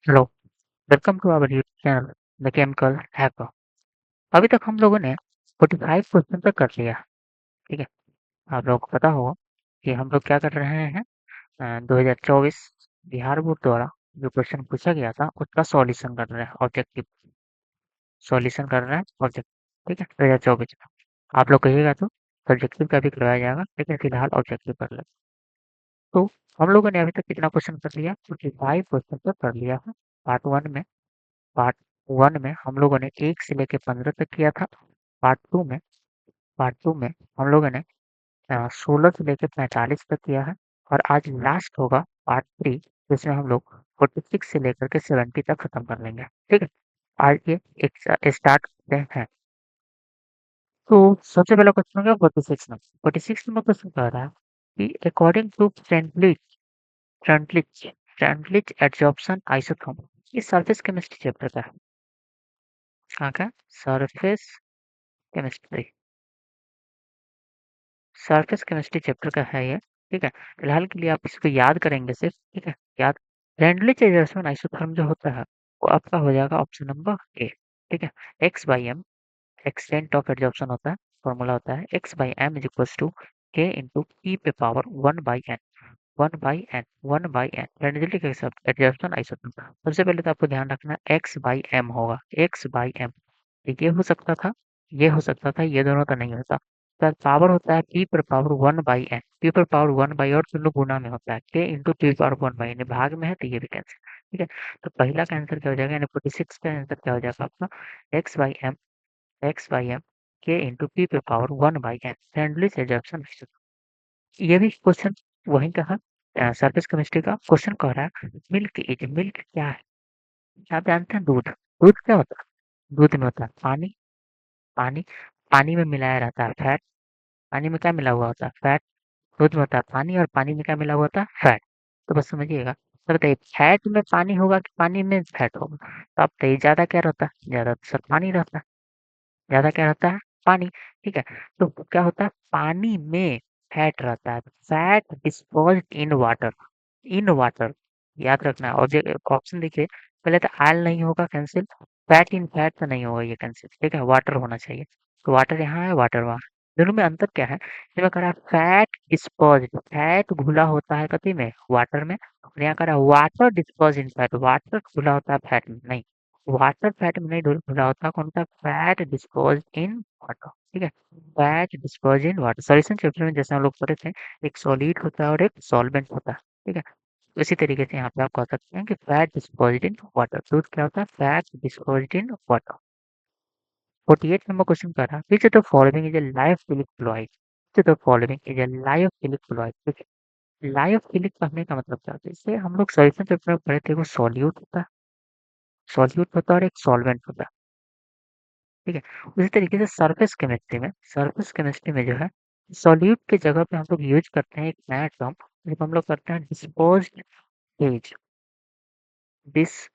Hello, welcome to our YouTube channel the chemical hacker. अभी तक हम लोगों ने 45 क्वेश्चन तक कर लिया। ठीक है। आप लोगों को पता होगा कि हम लोग क्या कर रहे हैं। 2024 बिहार बोर्ड द्वारा जो क्वेश्चन पूछा गया था उसका सॉल्यूशन कर रहे हैं, ऑब्जेक्टिव सॉल्यूशन कर रहे हैं ऑब्जेक्टिव। ठीक है, 2024 का आप लोग कहिएगा तो सब्जेक्टिव का भी करवाया जाएगा, लेकिन फिलहाल ऑब्जेक्टिव कर ले। तो हम लोगों ने अभी तक कितना क्वेश्चन कर लिया? 45 क्वेश्चन तक कर लिया है। पार्ट वन में हम लोगों ने 1 से लेके 15 तक किया था। पार्ट टू में पार्ट टू में हम लोगों ने 16 से लेके 45 तक किया है। और आज लास्ट होगा पार्ट थ्री, जिसमें हम लोग 46 से लेकर के 70 तक खत्म कर लेंगे। ठीक है, आज ये एक स्टार्ट करते हैं। तो सबसे पहला क्वेश्चन हो गया 46 नंबर क्वेश्चन कह रहा है कि according to Freundlich Freundlich adsorption isotherm, ये सरफेस केमिस्ट्री चैप्टर का है। कहाँ का? Surface chemistry surface chemistry chapter का है ये। ठीक है, फिलहाल के लिए आप इसको याद करेंगे सिर्फ। ठीक है, याद। फ्रेंडली एडजस्टमेंट आइसोथर्म जो होता है वो आपका हो जाएगा ऑप्शन नंबर ए। ठीक है, x by M extent of adsorption होता है। फॉर्मूला होता है x by M is equal to K into P पे पावर 1/n 1/n फ्रेंडली के साथ एडजॉर्प्शन आइसोथर्म। सबसे पहले तो आपको ध्यान रखना एक्स बाई एम होगा, एक्स बाई एम। ये हो सकता था, ये हो सकता था, ये दोनों तो नहीं होता। सर पावर होता है पी पर पावर 1/n, पी पर पावर 1 और दोनों गुना में होता है के इंटू पी पावर 1/n, भाग में है तो ये भी कैंसिल। ठीक है, तो पहला का आंसर क्या हो जाएगा, यानी 46 का आंसर क्या हो जाएगा आपका? एक्स बाई एम के इंटू पी पे पावर 1/n फ्रेंडली एजप्शन। ये भी क्वेश्चन वही कहा, सरफेस केमिस्ट्री का क्वेश्चन कह रहा है मिल्क क्या है? आप जानते हैं दूध, दूध क्या होता है? दूध में होता है पानी, पानी पानी में मिलाया रहता है फैट। पानी में क्या मिला हुआ होता है? फैट। दूध में होता है पानी, और पानी में क्या मिला हुआ होता है? फैट। तो बस समझिएगा। तो बताइए, फैट में पानी होगा कि पानी में फैट होगा? तो आप बताइए ज्यादा क्या रहता है? ज्यादा तो सर पानी रहता है। ज्यादा क्या रहता है? पानी। ठीक है, तो क्या होता है? पानी में फैट रहता है। Fat dispose in water, in water. याद रखना है। ऑब्जेक्ट ऑप्शन देखिए, पहले तो आयल नहीं होगा, कैंसिल। फैट इन फैट तो नहीं होगा, ये कैंसिल। ठीक है, वाटर होना चाहिए। तो वाटर यहाँ है, वाटर वहाँ। दोनों में अंतर क्या है? इसमें कह रहा है फैट डिस्पोज, फैट घुला होता है कथी में? वाटर में। और यहाँ कह रहा है वाटर डिस्पोज इन फैट, वाटर घुला होता है फैट में नहीं। वाटर फैट में नहीं घुला होता, कौन सा? Fat dispose in water. ठीक है, fat dispose in water. Solution chapter में जैसे हम लोग पढ़े थे, एक सॉलिड होता है और एक सॉल्वेंट होता है। ठीक है, उसी तरीके से यहाँ पे आप कह सकते हैं कि फैट डिस्पोज्ड इन वाटर। दूध क्या होता है? Fat disposed in water. 48 number question कर रहा है विच of the following is a lyophilic fluid, which of the following is a lyophilic fluid. ठीक है, लायोफिलिक कहने का मतलब क्या होता है? इससे हम लोग सॉल्यूशन पेपर में पढ़े थे, वो सॉल्यूट होता है, सॉल्यूट होता है और एक सॉल्वेंट होता है। ठीक है, उसी तरीके से सरफेस केमिस्ट्री में जो है सॉल्यूट की जगह पे हम लोग यूज करते हैं एक नया टर्म, जब हम लोग करते हैं disposed phase, disposed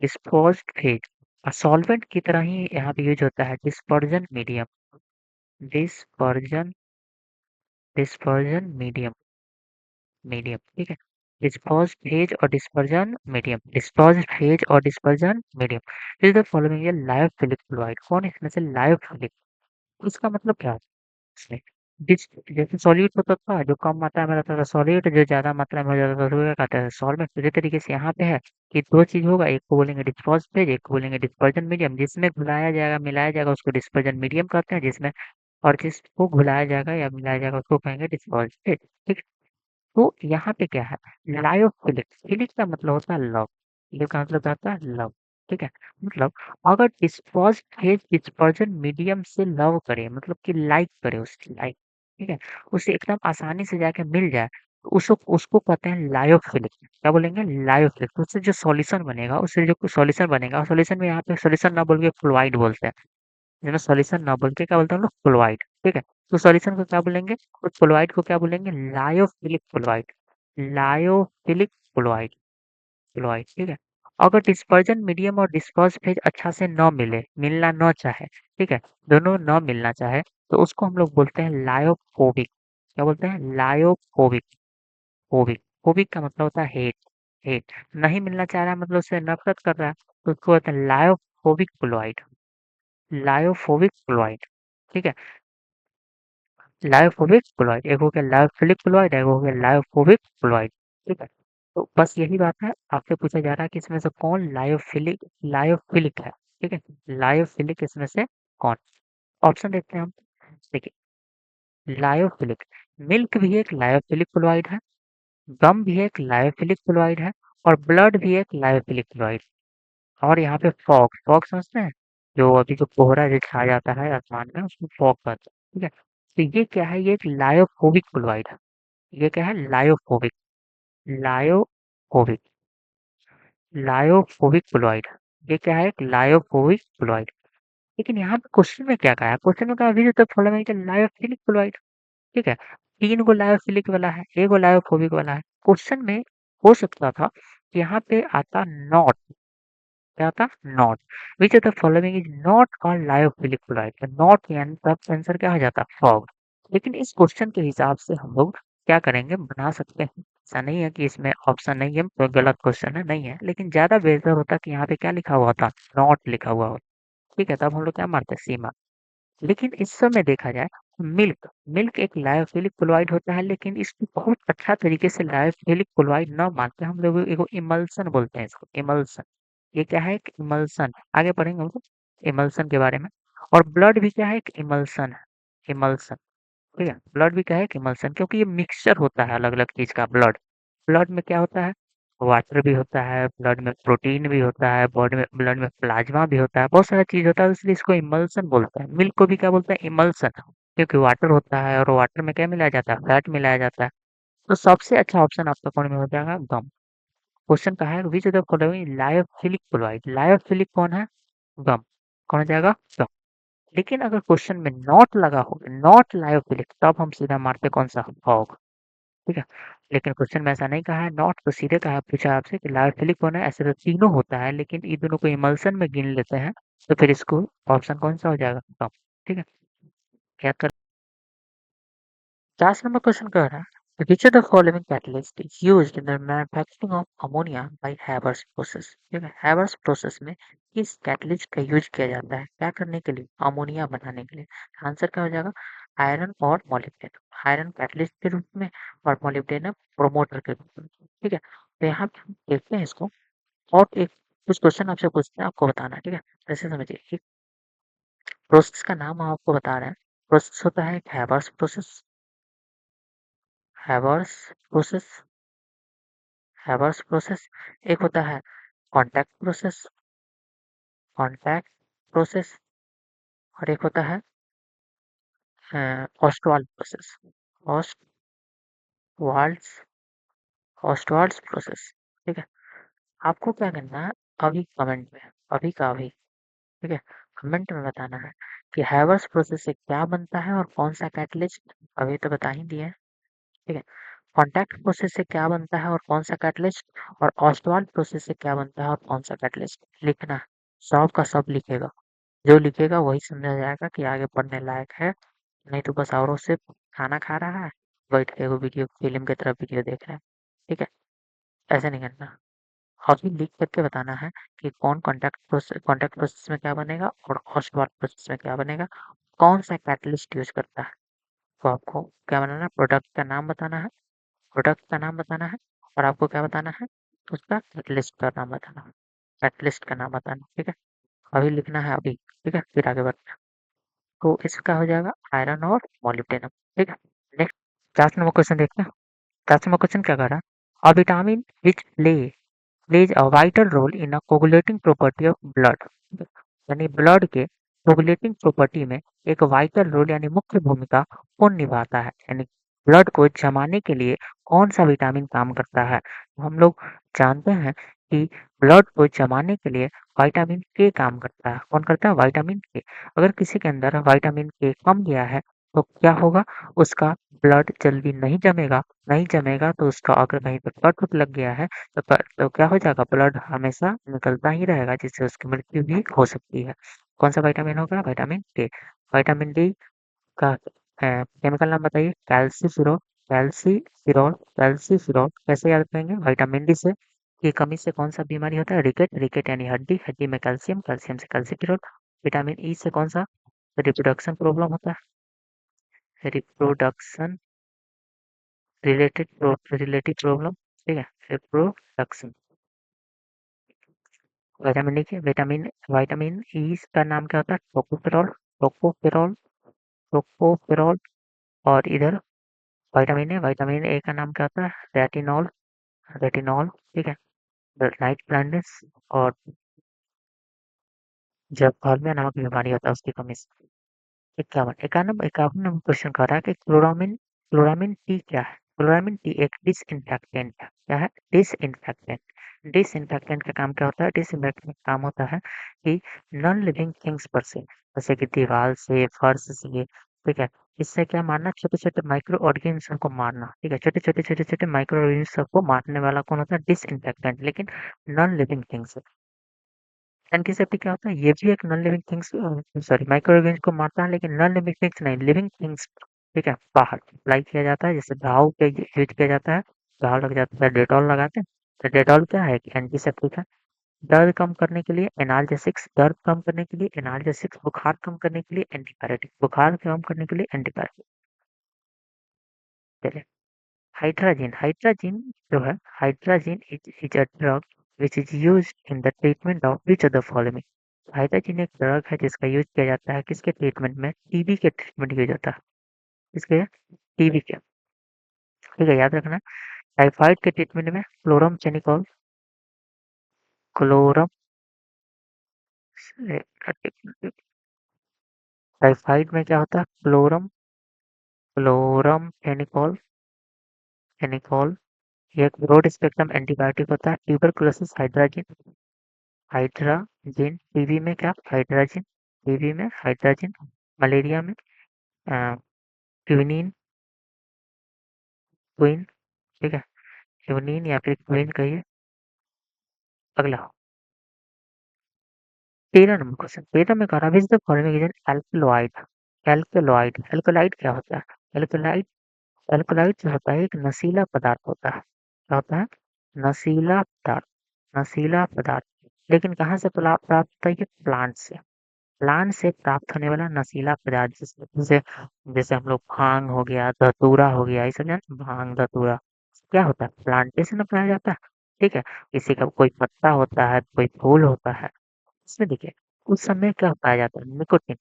disposed phase. Solvent की तरह ही यहाँ पे यूज होता है dispersion medium, dispersion dispersion medium, medium. ठीक है, डिस्पर्ज फेज और डिस्पर्जन मीडियम, डिस्पर्ज फेज और dispersion medium is the following A lyophilic fluid. कौन इसमें से लायोफिलिक? इसका मतलब क्या है इसमें? डिस जैसे सॉल्यूट होता था जो कम मात्रा में रहता था सॉल्यूट, जो ज्यादा मात्रा में हो जाता था तो वो क्या कहते हैं? सॉल्वेंट। उसी तरीके से यहाँ पे है कि दो चीज होगा, एक को बोलेंगे डिस्पर्ज फेज, एक को बोलेंगे डिस्पर्जन मीडियम। जिसमें घुलाया जाएगा मिलाया जाएगा उसको डिस्पर्जन मीडियम कहते हैं, जिसमें और जिसको घुलाया जाएगा या मिलाया जाएगा उसको कहेंगे डिस्पर्ज फेज। ठीक है, तो यहाँ पे क्या है? लायोफिलिक, फिलिक का मतलब होता है लव, फिलिक का मतलब क्या होता है? लव। ठीक है, मतलब अगर डिस्पर्ज फेज डिस्पर्जन मीडियम से लव करे, मतलब कि लाइक करे, उसकी लाइक। ठीक है, उसे एकदम आसानी से जाके मिल जाए, तो उसको उसको कहते हैं लायोफिलिक। क्या बोलेंगे? लायोफिलिक। तो उससे जो सॉल्यूशन बनेगा, उससे जो सॉल्यूशन बनेगा, सॉल्यूशन में यहाँ पे सॉल्यूशन ना बोल के फ्लूइड बोलते हैं। इसमें सॉल्यूशन ना बोल के क्या बोलते हैं हम लोग? फ्लूइड। ठीक है, तो सॉल्यूशन को क्या बोलेंगे? उस फ्लूइड को क्या बोलेंगे? Lyophilic fluid, lyophilic fluid, fluid. ठीक है, अगर डिस्पर्जन मीडियम और डिस्पर्स फेज अच्छा से न मिले, मिलना न चाहे, ठीक है, दोनों न मिलना चाहे, तो उसको हम लोग बोलते हैं लायोफोबिक। क्या बोलते हैं? Lyophobic, phobic. फोबिक का मतलब होता है हेट। हेट नहीं मिलना चाह रहा है मतलब उससे नफरत कर रहा है, तो उसको कहते हैं लायोफोबिक क्लोराइड। लायोफोबिक क्लोराइड, ठीक है। लायोफोबिक क्लोराइड, एक हो गया लायोफिलिक क्लोराइड, एक हो गया लायोफोबिक क्लोराइड, ठीक है। तो बस यही बात है, आपसे पूछा जा रहा है कि इसमें से कौन लायोफिलिक लायोफिलिक है, ठीक है। लायोफिलिक इसमें से कौन? ऑप्शन देखते हैं हम। देखिए, लायोफिलिक, मिल्क भी एक लायोफिलिक क्लोराइड है, गम भी एक लायोफिलिक क्लोराइड है, और ब्लड भी एक लायोफिलिक क्लोराइड। और यहाँ पे फॉग, फॉग समझते हैं? जो अभी जो कोहरा जो छा जाता है आसमान में उसको फॉग कहते हैं, ठीक है। तो ये क्या है? ये एक लायोफोबिक क्लोराइड है। ये क्या है? लायोफोबिक। Lyophobic, lyophobic chloride. ये क्या है? एक लायोफोबिक क्लोराइड। लेकिन यहाँ पे क्वेश्चन में क्या कहा है? क्वेश्चन में कहा अभी तो थोड़ा में लायोफिलिक क्लोराइड, ठीक है। 3 गो लायोफिलिक वाला है, 1 गो लायोफोबिक वाला है। क्वेश्चन में हो सकता था कि यहाँ पे आता नॉट, क्या था? Not. Which of the following is not a lyophilic chloride? तो नॉट यानी तब आंसर क्या हो जाता? फॉग। लेकिन इस क्वेश्चन के हिसाब से हम लोग क्या करेंगे? बना सकते हैं। ऐसा नहीं है कि इसमें ऑप्शन नहीं है, तो गलत क्वेश्चन है, नहीं है। लेकिन ज़्यादा बेहतर होता कि यहाँ पे क्या लिखा हुआ था? नॉट लिखा हुआ होता, ठीक है। तब हम लोग क्या मारते? सी मारते। लेकिन इस समय देखा जाए तो मिल्क, मिल्क एक लायोफिलिक क्लोराइड होता है, लेकिन इसको बहुत अच्छा तरीके से लायोफिलिक क्लोराइड ना मानते हम लोग एगो इमल्सन बोलते हैं इसको, इमल्सन। ये क्या है? एक इमल्सन। आगे पढ़ेंगे हम लोग इमल्सन के बारे में। और ब्लड भी क्या है? एक इमल्सन है, इमल्सन, ठीक है। ब्लड भी क्या है? एक इमल्सन, क्योंकि ये मिक्सचर होता है अलग अलग चीज का। ब्लड, ब्लड में क्या होता है? वाटर भी होता है, ब्लड में प्रोटीन भी होता है, ब्लड में प्लाज्मा भी होता है, बहुत सारा चीज होता है, इसलिए इसको इमल्सन बोलते हैं। मिल्क को भी क्या बोलते हैं? इमल्सन, क्योंकि वाटर होता है और वाटर में क्या मिलाया जाता है? फैट मिलाया जाता है। तो सबसे अच्छा ऑप्शन आपका कौन में हो जाएगा? गम। क्वेश्चन कहा है विच of the following lyophilic chloride? Lyophilic कौन है? गम। कौन हो जाएगा? गम। लेकिन अगर क्वेश्चन में नॉट लगा हो, नॉट लायोफिलिक, तब हम सीधा मारते कौन सा? फॉग, ठीक है। लेकिन क्वेश्चन में ऐसा नहीं कहा है नॉट, तो सीधे कहा पूछा आपसे कि लायोफिलिक कौन है? ऐसे तो तीनों होता है, लेकिन इन दोनों को इमल्सन में गिन लेते हैं, तो फिर इसको ऑप्शन कौन सा हो जाएगा? कम, ठीक है। क्या कर 50 नंबर क्वेश्चन कह रहा है विच of the following catalyst is used in the manufacturing of ammonia bye Haber's process? ठीक है, हैबर्स प्रोसेस में किस कैटलिस्ट का यूज किया जाता है क्या करने के लिए? अमोनिया बनाने के लिए। आंसर क्या हो जाएगा? आयरन और मोलिब्डेनम। आयरन कैटलिस्ट के रूप में और मोलिब्डेनम प्रोमोटर के रूप में, ठीक है। तो यहाँ पे हम देखते हैं इसको, और एक कुछ क्वेश्चन आपसे पूछते हैं, आपको बताना है, ठीक है। ऐसे समझिए, एक प्रोसेस का नाम हम आपको बता रहे हैं। प्रोसेस होता है एक Haber's process, Haber's process, Haber's process. एक होता है कॉन्टैक्ट प्रोसेस, कॉन्टैक्ट प्रोसेस, और एक होता है ऑस्टवाल्ड प्रोसेस, ऑस्टवाल्ड्स, ऑस्टवाल्ड्स प्रोसेस, ठीक है। आपको क्या करना है? अभी कमेंट में, अभी का अभी, ठीक है, कमेंट में बताना है कि हैबर्स प्रोसेस से क्या बनता है और कौन सा कैटलिस्ट। अभी तो बता ही दिए हैं, ठीक है। कॉन्टैक्ट प्रोसेस से क्या बनता है और कौन सा कैटलिस्ट, और ऑस्टवाल्ड प्रोसेस से क्या बनता है और कौन सा कैटलिस्ट। लिखना है, सब का सब लिखेगा। जो लिखेगा वही समझा जाएगा कि आगे पढ़ने लायक है, नहीं तो बस औरों से खाना खा रहा है, बैठ के वो वीडियो फिल्म की तरह वीडियो देख रहा है, ठीक है। ऐसे नहीं करना। अभी लिख करके बताना है कि कौन कॉन्टैक्ट प्रोसेस में क्या बनेगा और हॉटस्पॉट प्रोसेस में क्या बनेगा, कौन सा कैटलिस्ट यूज करता है। तो आपको क्या बनाना है? प्रोडक्ट का नाम बताना है, प्रोडक्ट का नाम बताना है, और आपको क्या बताना है? उसका कैटलिस्ट का नाम बताना है, कैटलिस्ट का नाम बताना है, ठीक है। अभी लिखना है अभी, ठीक है, फिर आगे बढ़ना है। तो इसका हो जाएगा आयरन और मोलिब्डेनम, ठीक है। नेक्स्ट 50 नंबर क्वेश्चन देखते हैं। 50 नंबर क्वेश्चन क्या कर रहा है? A vitamin which plays a vital role in a coagulating property of blood। यानी ब्लड के कोगुलेटिंग प्रॉपर्टी में एक वाइटल रोल यानी मुख्य भूमिका कौन निभाता है? यानी ब्लड को जमाने के लिए कौन सा विटामिन काम करता है? तो हम लोग जानते हैं कि ब्लड को जमाने के लिए विटामिन के काम करता है। कौन करता है? विटामिन के। अगर किसी के अंदर विटामिन के कम गया है तो क्या होगा? उसका ब्लड जल्दी नहीं जमेगा, नहीं जमेगा तो उसका अगर कहीं पे कट वट लग गया है तो क्या हो जाएगा? ब्लड हमेशा निकलता ही रहेगा, जिससे उसकी मृत्यु भी हो सकती है। कौन सा विटामिन होगा? विटामिन के। विटामिन डी का केमिकल नाम बताइए? कैल्सिफेरॉल, कैल्सीफिरॉल, कैल्सीफिरॉल कैसे याद करेंगे? विटामिन डी से की कमी से कौन सा बीमारी होता है? रिकेट, रिकेट यानी हड्डी, हड्डी में कैल्शियम, कैल्शियम से कैल्सीफिरॉल। विटामिन ई से कौन सा रिप्रोडक्शन प्रॉब्लम होता है? रिप्रोडक्शन रिलेटेड प्रॉब्लम, ठीक है, रिप्रोडक्शन। विटामिन डी के विटामिन ई का नाम क्या होता है? Tocopherol, tocopherol, tocopherol. और इधर विटामिन ए का नाम क्या होता है? रेटिनॉल, रेटिनॉल, ठीक है। नाइट ब्लाइंडनेस और जब हार्निया नामक बीमारी होता है उसकी कमी से। 51 नंबर क्वेश्चन कर रहा है कि क्लोरामिन क्लोरामिन टी क्या है? क्लोरामिन टी एक डिसइंफेक्टेंट है। क्या है? डिसइंफेक्टेंट। डिसइंफेक्टेंट का काम क्या होता है? डिसइंफेक्टेंट का काम होता है कि नॉन लिविंग थिंग्स पर से, जैसे कि दीवार से, फर्श से, ठीक है, इससे क्या मारना? छोटे छोटे माइक्रो ऑर्गेनिज्म को मारना, ठीक है, छोटे छोटे माइक्रो ऑर्गेनिज्म को मारने वाला कौन होता है? डिसइंफेक्टेंट। लेकिन नॉन लिविंग थिंग्स, एंटीसेप्टिक क्या होता है? ये भी एक non living things, sorry, micro organism को मारता है, लेकिन नॉन लिविंग थिंग्स नहीं, लिविंग थिंग्स, ठीक है, बाहर अप्लाई किया जाता है। जैसे घाव पे यूज किया जाता है, घाव लग जाता है, डेटॉल लगाते हैं। तो डेटॉल क्या है? कि एंटीसेप्टिक है। दर्द कम करने के लिए एनाल्जेसिक्स, दर्द कम करने के लिए एनाल्जेसिक्स, बुखार कम करने के लिए एंटीपायरेटिक, बुखार कम करने के लिए एंटीपायरेटिक। चलिए, हाइड्राजीन, हाइड्राजीन जो है, hydrazine is a drug which is used in the treatment of which of the following? Hydrazine एक ड्रग है जिसका यूज किया जाता है किसके ट्रीटमेंट में? टीबी के ट्रीटमेंट यूज होता है। किसके? टीबी के, ठीक है, याद रखना। टाइफाइड के ट्रीटमेंट में क्लोरम चेनिकॉल, क्लोरम, टाइफाइड में क्या होता है? क्लोरम, क्लोरम फेनिकॉल, फेनिकॉल। ये एक ब्रॉड स्पेक्ट्रम एंटीबायोटिक होता है। Tuberculosis hydrazine, hydrazine. टीबी में क्या? हाइड्राजीन, टीबी में हाइड्राजीन। मलेरिया में क्विनीन, क्वीन, ठीक है, क्विनीन या फिर क्वीन कहिए। अगला 13 नंबर क्वेश्चन, 13 में कह रहा है which the following is an alkaloid? Alkaloid, alkaloid क्या होता है? एल्कलॉइड, एल्कलॉइड जो होता है एक नशीला पदार्थ होता है। क्या होता है? नशीला पदार्थ, नशीला पदार्थ। लेकिन कहाँ से प्राप्त होता है? ये प्लांट से, प्लांट से प्राप्त होने वाला नशीला पदार्थ, जैसे जैसे हम लोग भांग हो गया, धतूरा हो गया, ये सब जानते हैं? भांग, धतूरा क्या होता है? प्लांटेशन में पाया जाता है, ठीक है। किसी का कोई पत्ता होता है, कोई फूल होता है, इसमें देखिए उस समय क्या पाया जाता है? निकोटिन।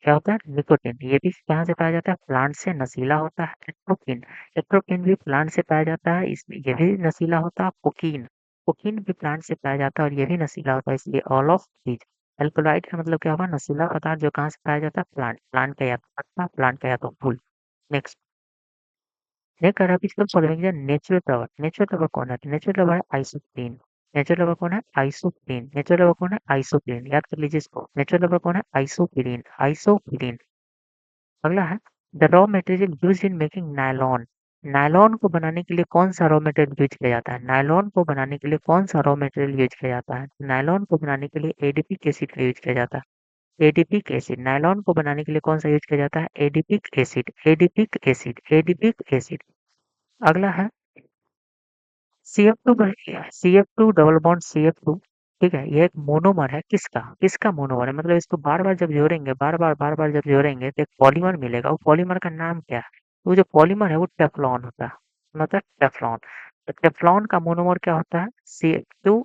क्या होता है? निकोटिन। ये भी कहाँ से पाया जाता है? प्लांट से नशीला होता है। एट्रोपिन, एट्रोपिन भी प्लांट से पाया जाता है, इसमें ये भी नशीला होता है। कोकीन, कोकीन भी प्लांट से पाया जाता है और ये भी नशीला होता है। इसलिए ऑल ऑफ दीज। एल्कोलॉइड का मतलब क्या होगा? नशीला पदार्थ जो कहाँ से पाया जाता है? प्लांट, प्लांट का या तो पत्ता, प्लांट का या तो फूल। नेक्स्ट, ये कह रहा है इसका फॉलोइंग है नेचुरल रबर। नेचुरल रबर कौन है? नेचुरल रबर है आइसोप्रीन। नेचुरल रबर कौन है? आइसोप्रीन। नेचुरल रबर कौन है? आइसोप्रीन। याद कर लीजिए इसको। नेचुरल रबर कौन है? Isoprene, isoprene. अगला है the raw material used in making nylon. Nylon को बनाने के लिए कौन सा रॉ मटेरियल यूज किया जाता है? नायलॉन को बनाने के लिए कौन सा रॉ मटेरियल यूज किया जाता है? नायलॉन को बनाने के लिए एडीपिक एसिड का यूज किया जाता है। एडीपिक एसिड, नायलॉन को बनाने के लिए कौन सा यूज किया जाता है? Adipic acid, adipic acid, adipic acid. अगला है CF2 CF2 double bond CF2, ठीक है, ये एक मोनोमर है। किसका? किसका मोनोमर है? मतलब इसको बार बार जब जोड़ेंगे, बार बार जब जोड़ेंगे तो एक पॉलीमर मिलेगा। वो पॉलीमर का नाम क्या है? वो जो पॉलीमर है वो टेफ्लॉन होता है, मतलब टेफ्लॉन। तो टेफ्लॉन का मोनोमर क्या होता है? CF2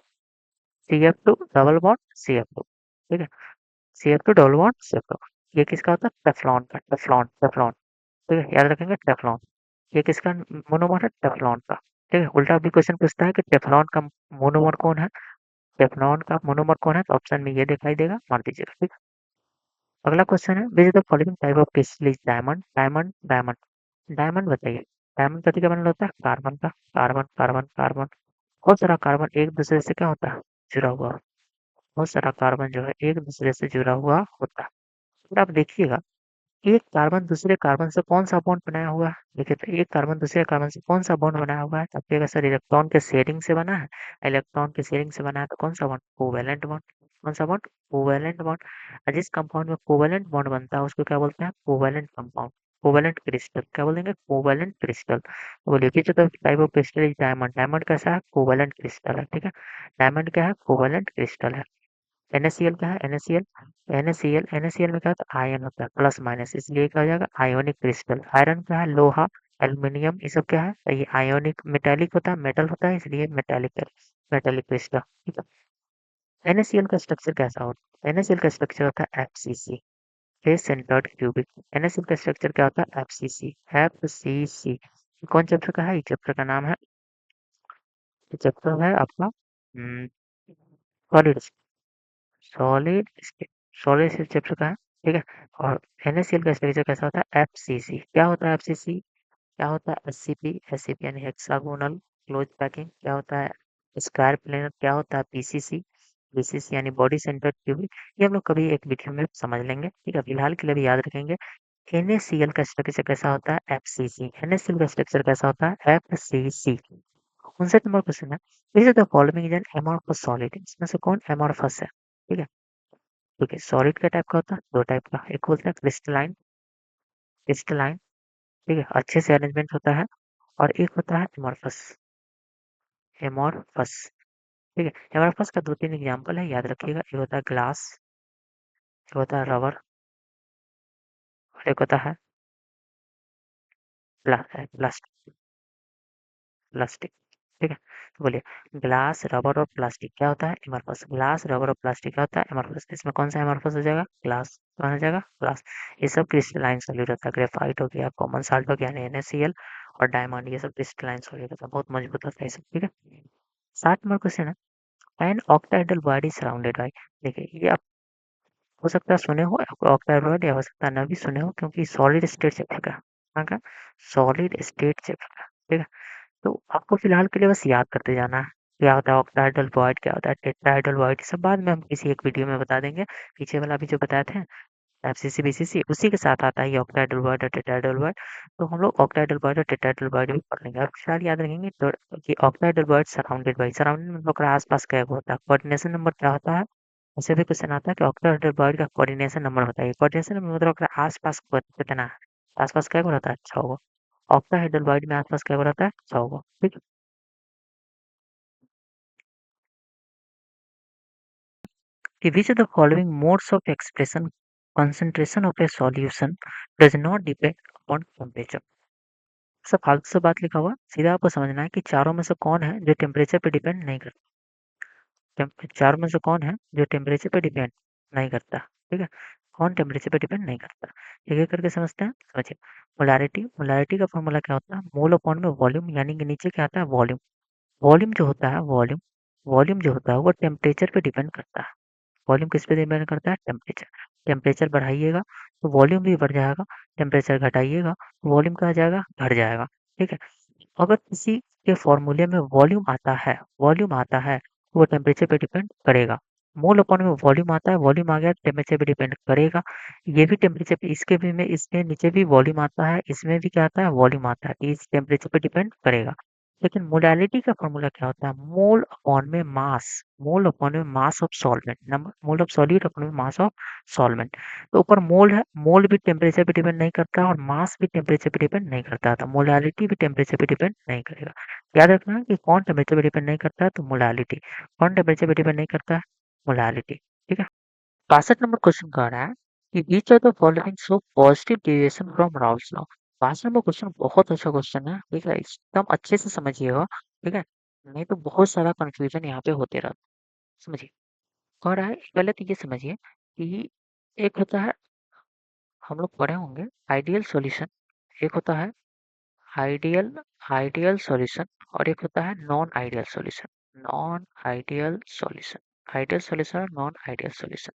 डबल बॉन्ड CF2, ठीक है, CF2 डबल बॉन्ड CF2। ये किसका होता है? टेफ्लॉन का, टेफ्लॉन, टेफ्लॉन, ठीक है, याद रखेंगे टेफ्लॉन। ये किसका मोनोमर है? टेफ्लॉन का, ठीक है। उल्टा भी क्वेश्चन पूछता है कि टेफ्लॉन का मोनोमर कौन है? टेफ्लॉन का मोनोमर कौन है? तो ऑप्शन में ये दिखाई देगा, मार दीजिएगा, ठीक है। अगला क्वेश्चन है which is the following type of crystal is diamond? Diamond, diamond, diamond बताइए। डायमंड कथी का बनल होता है? कार्बन का, कार्बन, कार्बन, कार्बन। बहुत सारा कार्बन एक दूसरे से क्या होता है? जुड़ा हुआ। बहुत सारा कार्बन जो है एक दूसरे से जुड़ा हुआ होता है। फिर आप देखिएगा एक कार्बन दूसरे कार्बन से कौन सा बॉन्ड बनाया हुआ है? देखिए तो एक कार्बन दूसरे कार्बन से कौन सा बॉन्ड बनाया हुआ है? तो आपको सर इलेक्ट्रॉन के शेयरिंग से बना है। इलेक्ट्रॉन के शेयरिंग से बना है तो कौन सा बॉन्ड? Covalent bond. कौन सा बॉन्ड? Covalent bond. और जिस कंपाउंड में कोवेलेंट बॉन्ड बनता है उसको क्या बोलते हैं? Covalent compound. कोवेलेंट क्रिस्टल, क्या बोलेंगे? Covalent crystal. तो बोलिए विच of the type of crystal is diamond? Diamond कैसा है? कोवेलेंट क्रिस्टल है, ठीक है। डायमंड क्या है? कोवेलेंट क्रिस्टल है। NaCl क्या है? NaCl में क्या होता है? आयन होता है, प्लस माइनस, इसलिए क्या हो जाएगा? Ionic crystal. आयरन क्या है? लोहा, एल्युमिनियम, ये सब क्या है? तो ये आयोनिक मेटेलिक होता है, मेटल होता है, इसलिए मेटेलिक, मेटेलिक क्रिस्टल, ठीक है। NaCl का स्ट्रक्चर कैसा होता है? NaCl का स्ट्रक्चर होता है FCC, face centred cubic. NaCl का स्ट्रक्चर क्या होता है? FCC, FCC। कौन चैप्टर का है? ये चैप्टर का नाम है, ये चैप्टर है आपका solid, solid state, solid state chapter का है, ठीक है। और NaCl का स्ट्रक्चर कैसा होता है? FCC। क्या होता है FCC? क्या होता है? SCP यानी हेक्सागोनल क्लोज पैकिंग। क्या होता है? Square planar. क्या होता है? PCC यानी बॉडी सेंटर्ड क्यूबिक। ये हम लोग कभी एक वीडियो में समझ लेंगे, ठीक है। फिलहाल के लिए भी याद रखेंगे। NaCl का स्ट्रक्चर कैसा होता है? FCC। NaCl का स्ट्रक्चर कैसा होता है? FCC। 59 नंबर क्वेश्चन है, विच of the following is an amorphous solid? इसमें से कौन अमॉर्फस है? ठीक है। देखिए सॉलिड का टाइप का होता है, दो टाइप का, एक बोलते हैं क्रिस्टलाइन, क्रिस्टलाइन, ठीक है, अच्छे से अरेंजमेंट होता है, और एक होता है एमॉर्फस, एमॉर्फस, ठीक है। एमॉर्फस का दो तीन एग्जांपल है, याद रखिएगा। एक होता है ग्लास, एक होता है रबर, और एक होता है प्लास्टिक, प्लास्टिक, ठीक है। तो बोलिए ग्लास, रबर और प्लास्टिक क्या होता है? एमॉर्फस। ग्लास, रबर और प्लास्टिक क्या होता है? एमॉर्फस। इसमें कौन सा एमॉर्फस हो जाएगा? ग्लास। कौन हो जाएगा? ग्लास। ये सब क्रिस्टलाइन सॉलिड होता है, ग्रेफाइट हो गया, कॉमन साल्ट हो गया NaCl, और डायमंड, ये सब क्रिस्टलाइन सॉलिड होता है, बहुत मजबूत होता है ये सब, ठीक है। 60 नंबर क्वेश्चन है, an octahedral body surrounded by, देखिए ये आप हो सकता है सुने हो ऑक्टाहेड्रल बॉडी, या हो सकता है ना भी सुने हो, क्योंकि सॉलिड स्टेट चैप्टर का, कहाँ का? सॉलिड स्टेट चैप्टर का, ठीक है। तो आपको फिलहाल के लिए बस याद करते जाना है, क्या होता है ऑक्टाहेड्रल वॉइड, क्या होता है टेट्राहेड्रल वॉइड, सब बाद में हम किसी एक वीडियो में बता देंगे। पीछे वाला भी जो बताए थे FCC BCC, उसी के साथ आता है ये ऑक्टाहेड्रल वॉइड और टेट्राहेड्रल वॉइड। तो हम लोग ऑक्टाहेड्रल वॉइड और टेट्राहेड्रल वॉइड भी पढ़ लेंगे। आप फिलहाल याद रखेंगे तो कि octahedral void surrounded by, surrounded मतलब ओकरा आसपास क्या होता है? कोऑर्डिनेशन नंबर क्या होता है? ऐसे भी क्वेश्चन आता है कि ऑक्टाहेड्रल वॉइड का कोऑर्डिनेशन नंबर बताइए। कोऑर्डिनेशन नंबर मतलब ओकरा आसपास कितना है? आसपास क्या रहता है? 6 गो। ऑक्टाहेड्रल वॉइड में आसपास क्या रहता है? 6 गो, ठीक है। Which of the following modes of expression concentration of a solution does not depend upon temperature? सब फालतू से बात लिखा हुआ, सीधा आपको समझना है कि चारों में से कौन है जो टेम्परेचर पे डिपेंड नहीं करता। चारों में से कौन है जो टेम्परेचर पे डिपेंड नहीं करता, ठीक है। कौन टेम्परेचर पे डिपेंड नहीं करता, एक एक करके समझते हैं, समझिए। मोलारिटी, मोलारिटी का फॉर्मूला क्या होता है? मोल अपॉन में वॉल्यूम, यानी कि नीचे क्या आता है? वॉल्यूम। वॉल्यूम जो होता है, वॉल्यूम, वॉल्यूम जो होता है वो टेम्परेचर पे डिपेंड करता है। वॉल्यूम किस पे डिपेंड करता है? टेम्परेचर। टेम्परेचर बढ़ाइएगा तो वॉल्यूम भी बढ़ जाएगा, टेम्परेचर घटाइएगा तो वॉल्यूम क्या जाएगा? घट जाएगा, ठीक है। अगर किसी के फॉर्मूले में वॉल्यूम आता है, वॉल्यूम आता है, तो वो टेम्परेचर पे डिपेंड करेगा। मोल अपॉन में वॉल्यूम आता है, वॉल्यूम आ गया, टेम्परेचर पे डिपेंड करेगा। ये भी टेम्परेचर पे, इसके भी में, इसके नीचे भी वॉल्यूम आता है, इसमें भी क्या आता है? वॉल्यूम आता है, तो इस टेम्परेचर पे डिपेंड करेगा। लेकिन मोडालिटी का फॉर्मूला क्या होता है? मोल अपॉन में मास, मोल अपॉन में mass of solvent, number mole of solute upon में मास ऑफ सॉल्वेंट। तो ऊपर मोल है, मोल भी टेम्परेचर पे डिपेंड नहीं करता, और मास भी टेम्परेचर पे डिपेंड नहीं करता था। मोलालिटी भी टेम्परेचर पे डिपेंड नहीं करेगा। याद रखना है कि कौन टेम्परेचर पे डिपेंड नहीं करता है? तो मोलालिटी। कौन टेम्परेचर पे डिपेंड नहीं करता है? मोलालिटी, ठीक है। 62 नंबर क्वेश्चन कह रहा है कि each of the following show positive deviation from Raoult's law. 62 number question बहुत अच्छा क्वेश्चन है, ठीक है, एकदम अच्छे से समझिएगा, ठीक है। नहीं तो बहुत सारा कंफ्यूजन यहाँ पे होते रहता है, समझिए। कह रहा है, पहले तो ये समझिए कि एक होता है, हम लोग पढ़े होंगे, आइडियल सॉल्यूशन, एक होता है आइडियल, आइडियल सॉल्यूशन, और एक होता है non ideal solution, non ideal solution, ideal solution और non ideal solution.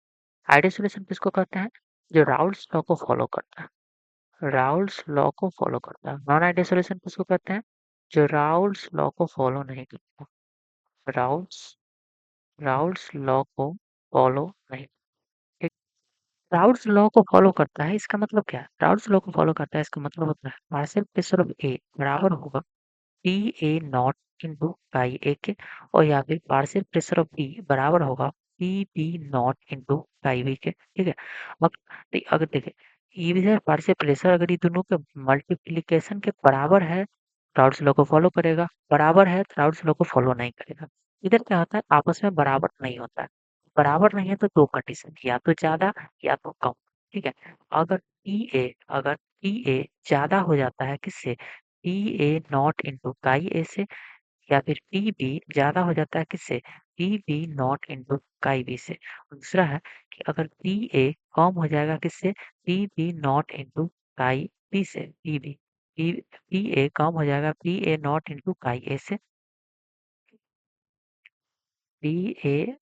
Ideal solution किसको कहते हैं? जो राउल्स लॉ को फॉलो करता है, राउल्स लॉ को फॉलो करता है। नॉन आइडियल सॉल्यूशन किसको कहते हैं? जो राउल्स लॉ को फॉलो नहीं करता, राउल्स, राउल्स लॉ को फॉलो नहीं, ठीक। राउल्स लॉ को फॉलो करता है, इसका मतलब क्या है? राउल्स लॉ को फॉलो करता है, इसका मतलब होता है पार्शियल प्रेशर ऑफ ए बराबर होगा P A not into pi A के, और या फिर पार्शियल प्रेशर ऑफ बी बराबर होगा P B not into pi B के, ठीक है। अब अगर देखिए ईवी से पार्शियल प्रेशर अगर ये दोनों के मल्टीप्लिकेशन के बराबर है, राउल्ट्स लॉ को फॉलो करेगा, बराबर है तो राउल्ट्स लॉ को फॉलो नहीं करेगा। इधर क्या होता है, आपस में बराबर नहीं होता है। बराबर नहीं है तो दो कंडीशन, या तो ज्यादा या तो कम। ठीक है। अगर टी ए ज्यादा हो जाता है किससे, टी ए नॉट इंटू काई ए से, या फिर पी बी ज़्यादा हो जाता है किससे, पी बी नॉट इंटू काई बी से। दूसरा है कि अगर पी ए कम हो जाएगा किससे, पी बी नॉट इंटू काई बी से, पी ए कम हो जाएगा पी ए नॉट इंटू काई ए से, पी ए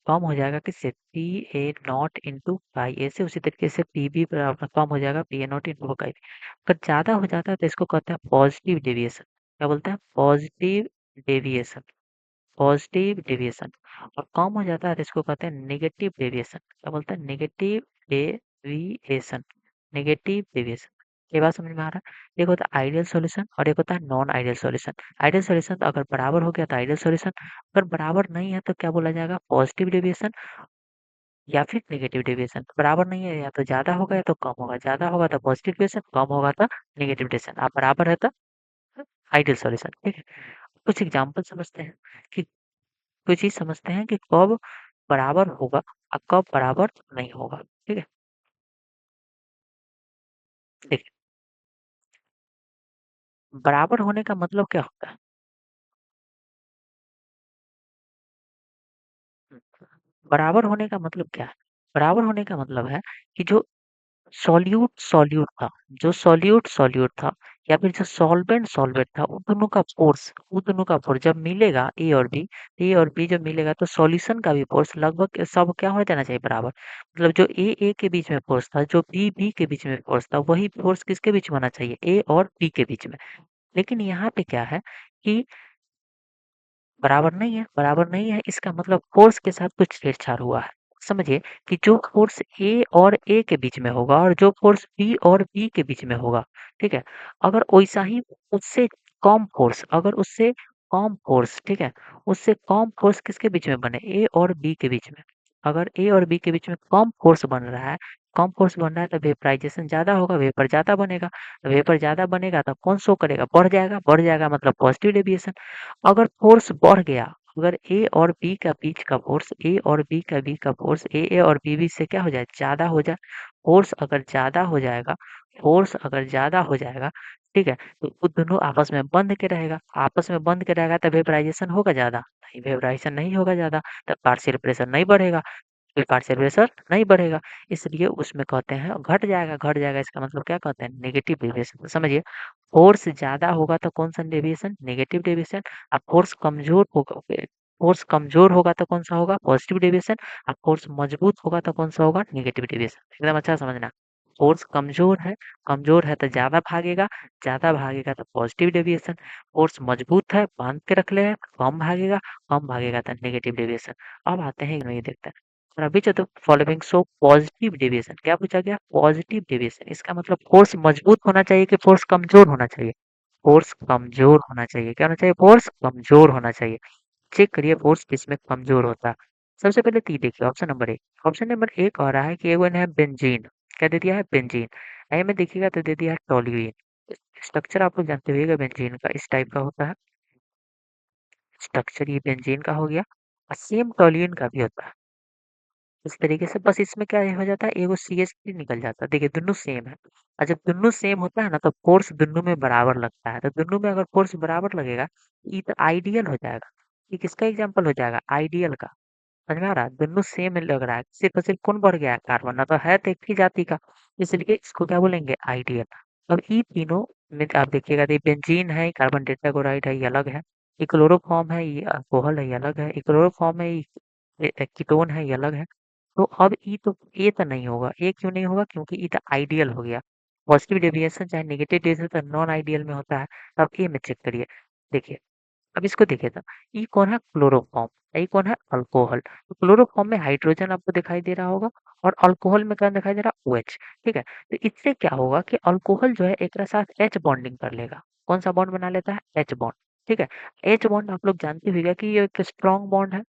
कम हो जाएगा किससे, P A not into pi A से। उसी तरीके से पी बी बराबर कम हो जाएगा P A not into pi B. अगर ज़्यादा हो जाता है तो इसको कहते हैं पॉजिटिव डेविएशन। क्या बोलते हैं, पॉजिटिव डेविएशन। Positive deviation. और कम हो जाता है तो इसको कहते हैं नेगेटिव डेविएशन। क्या बोलते हैं, नेगेटिव डेविएशन। Negative deviation. ये बात समझ में आ रहा है। एक होता है आइडियल सॉल्यूशन और एक होता है non ideal solution. Ideal solution तो अगर बराबर हो गया तो आइडियल सॉल्यूशन, अगर बराबर नहीं है तो क्या बोला जाएगा, पॉजिटिव डेविएशन या फिर नेगेटिव डेविएशन। बराबर नहीं है, या तो ज्यादा होगा या तो कम होगा, ज्यादा होगा तो पॉजिटिव डेविएशन, कम होगा तो नेगेटिव डेविएशन। आप बराबर है तो आइडियल सॉल्यूशन। ठीक है। कुछ एग्जाम्पल समझते हैं कि कोई चीज़ समझते हैं कि कब बराबर होगा और कब बराबर नहीं होगा। ठीक है? देखिए, बराबर होने का मतलब क्या होता है? हुँ, बराबर होने का मतलब क्या है? बराबर होने का मतलब है कि जो सॉल्यूट था, जो सॉल्यूट था या फिर जो सॉल्वेंट सॉल्वेंट था, उन दोनों का फ़ोर्स जब मिलेगा ए और बी जब मिलेगा तो सॉल्यूशन का भी फ़ोर्स लगभग सब क्या हो जाना चाहिए, बराबर। मतलब जो ए के बीच में फ़ोर्स था, जो बी के बीच में फ़ोर्स था, वही फ़ोर्स किसके बीच में होना चाहिए, ए और बी के बीच में। लेकिन यहाँ पे क्या है कि बराबर नहीं है, इसका मतलब फ़ोर्स के साथ कुछ छेड़छाड़ हुआ है। समझिए कि जो फ़ोर्स ए के बीच में होगा और जो फ़ोर्स बी के बीच में होगा, ठीक है? अगर वैसा ही उससे उससे कम फ़ोर्स, ठीक है? उससे कम फ़ोर्स किसके बीच में बने, ए और बी के बीच में। अगर ए और बी के बीच में कम फ़ोर्स बन रहा है तो वेपराइज़ेशन ज़्यादा होगा, वेपर ज़्यादा बनेगा। वेपर ज़्यादा बनेगा तो कौन शो करेगा, बढ़ जाएगा मतलब पॉज़िटिव डेविएशन। अगर फ़ोर्स बढ़ गया, अगर ए और बी का बीच का फ़ोर्स ए और बी से क्या हो जाए, ज़्यादा हो जाए। फ़ोर्स अगर ज़्यादा हो जाएगा, ठीक है? तो वो दोनों आपस में बंध के रहेगा तो वेपराइज़ेशन होगा ज़्यादा? नहीं, वेपराइज़ेशन नहीं होगा ज़्यादा, तब पार्शियल प्रेशर नहीं बढ़ेगा। फिर पार्शियल प्रेशर नहीं बढ़ेगा, इसलिए उसमें कहते हैं घट जाएगा इसका मतलब क्या कहते हैं, नेगेटिव डेविएशन। समझिए, फ़ोर्स ज़्यादा होगा तो कौन-सा डेविएशन, नेगेटिव डेविएशन। अब फ़ोर्स कमज़ोर होगा तो कौन-सा होगा, पॉज़िटिव डेविएशन। अब फ़ोर्स मज़बूत होगा तो कौन-सा होगा, नेगेटिव डेविएशन। एकदम अच्छा समझना। फ़ोर्स कमज़ोर है तो ज़्यादा भागेगा तो पॉज़िटिव डेविएशन। फ़ोर्स मज़बूत है, बाँध के रख ले है, कम भागेगा तो नेगेटिव डेविएशन। अब आते हैं नहीं देखते हैं। रबी चतुर्थ फॉलोइंग शो पॉजिटिव डेविएशन। क्या पूछा गया, पॉजिटिव डेविएशन। इसका मतलब फोर्स मजबूत होना चाहिए कि फोर्स कमजोर होना चाहिए, फोर्स कमजोर होना चाहिए। क्या होना चाहिए, फोर्स कमजोर होना चाहिए। चेक करिए फोर्स किसमें कमजोर होता है। सबसे पहले तो ये देखिए ऑप्शन नंबर 1 कह रहा है कि एगो है बेंजीन। क्या दे दिया है, बेंजीन। ए में देखिएगा तो दे दिया है टोल्यूइन। स्ट्रक्चर आप लोग जानते होइएगा बेंजीन का इस टाइप का होता है। स्ट्रक्चर ये बेंजीन का हो गया और सेम टोल्यूइन का भी होता है इस तरीके से। बस इसमें क्या हो जाता है, एगो CH3 निकल जाता है। देखिए दोनों सेम है और जब दोनों सेम होता है ना तो फोर्स दोनों में बराबर लगता है। तो दोनों में अगर फोर्स बराबर लगेगा, ये तो आइडियल हो जाएगा। ये किसका एग्जाम्पल हो जाएगा, आइडियल का। समझ में आ रहा है, दोनों सेम लग रहा है, सिर्फ और सिर्फ कौन बढ़ गया है, कार्बन। ना तो है तो एक ही जाति का, इसलिए इसको क्या बोलेंगे, आइडियल। अब ये तीनों में आप देखिएगा, तो ये बेंजीन है, कार्बन टेट्राक्लोराइड है, ये अलग है। ये क्लोरोफॉर्म है, ये अल्कोहल है, ये अलग है। ये क्लोरोफॉर्म है, ये कीटोन है, ये अलग है। तो अब ये तो नहीं होगा। ये क्यों नहीं होगा, क्योंकि ये तो आइडियल हो गया। पॉजिटिव डेविएशन चाहे नेगेटिव डेविएशन तो नॉन आइडियल में होता है। अब ये में चेक करिए, देखिए। अब इसको देखिए तो ये कौन है, क्लोरोफॉर्म। ये कौन है, अल्कोहल। तो क्लोरोफॉर्म में हाइड्रोजन आपको दिखाई दे रहा होगा और अल्कोहल में क्या दिखाई दे रहा है, OH। ठीक है। तो इससे क्या होगा कि अल्कोहल जो है एक साथ H बॉन्डिंग कर लेगा। कौन सा बॉन्ड बना लेता है, H बॉन्ड। ठीक है। H बॉन्ड आप लोग जानते होगा कि ये एक स्ट्रॉन्ग बॉन्ड है।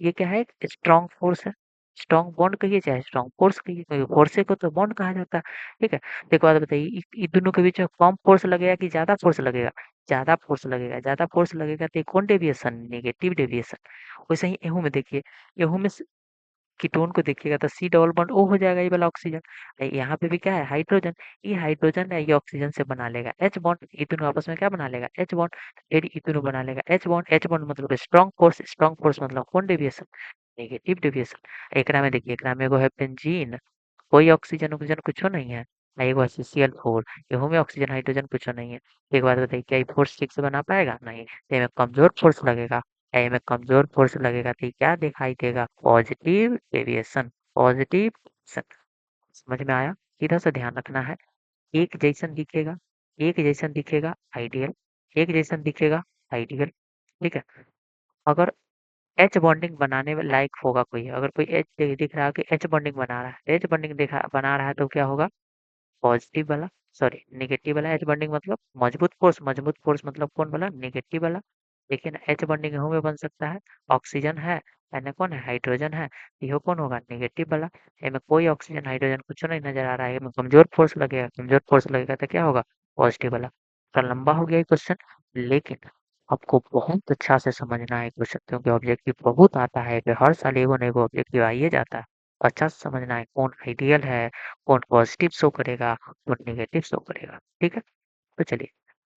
ये क्या है, एक स्ट्रॉन्ग फोर्स है। स्ट्रॉन्ग बॉन्ड कहिए चाहे स्ट्रॉन्ग फोर्स कहिए, फोर्से को तो बॉन्ड कहा जाता है। ठीक है, तो एक बात बताइए, इन दोनों के बीच में कम फोर्स लगेगा कि ज्यादा फोर्स लगेगा? ज्यादा फोर्स लगेगा। ज्यादा फोर्स लगेगा तो ये कौन डेविएशन? Negative deviation. वैसे ही एहू में देखिए, एहू में कीटोन को देखिएगा तो सी डबल बॉन्ड ओ हो जाएगा, ये वाला ऑक्सीजन। यहाँ पे भी क्या है? हाइड्रोजन। ये हाइड्रोजन है, ये ऑक्सीजन से बना लेगा एच बॉन्ड, ये दोनों आपस में क्या बना लेगा? H bond. फिर ये दोनों बना लेगा एच बॉन्ड। एच बॉन्ड मतलब स्ट्रॉन्ग फोर्स, स्ट्रॉन्ग फोर्स मतलब कौन डेविएशन? Negative deviation. एकरा में देखिए, एकरा में एगो है बेंजीन, कोई ऑक्सीजन ऑक्सीजन कुछो नहीं है। एगो है CCl4, इहू में ऑक्सीजन हाइड्रोजन कुछो नहीं है। एक बात बताइए, क्या ये फोर्स ठीक से बना पाएगा? नहीं। तो इनमें कमजोर फोर्स लगेगा। में कमजोर फोर्स लगेगा तो ये क्या दिखाई देगा? Positive deviation. पॉजिटिव समझ में आया? इधर से ध्यान रखना है। एक जैसन दिखेगा, एक जैसन दिखेगा आइडियल, एक जैसन दिखेगा आइडियल। ठीक है, अगर एच बॉन्डिंग बनाने में लायक होगा कोई, अगर कोई एच दिख रहा है कि एच बॉन्डिंग बना रहा है, एच बॉन्डिंग दिखा बना रहा है तो क्या होगा? पॉजिटिव वाला, सॉरी नेगेटिव वाला एच बॉन्डिंग मतलब मजबूत फोर्स। मजबूत फोर्स मतलब कौन वाला? नेगेटिव वाला। देखिए ना, एच बॉन्डिंग इहू में बन सकता है। ऑक्सीजन है, एने कौन है? हाइड्रोजन है। इहो कौन होगा? नेगेटिव वाला। इनमें कोई ऑक्सीजन हाइड्रोजन कुछ नहीं नजर आ रहा है, इनमें कमजोर फोर्स लगेगा। कमजोर फोर्स लगेगा तो क्या होगा? पॉजिटिव वाला। तो लंबा हो गया ये क्वेश्चन, लेकिन आपको बहुत अच्छा से समझना है क्वेश्चन, क्योंकि ऑब्जेक्टिव बहुत आता है कि हर साल एगो न एगो ऑब्जेक्टिव आइए जाता है। अच्छा से समझना है कौन आइडियल है, कौन पॉजिटिव शो करेगा, कौन नेगेटिव शो करेगा। ठीक है, तो चलिए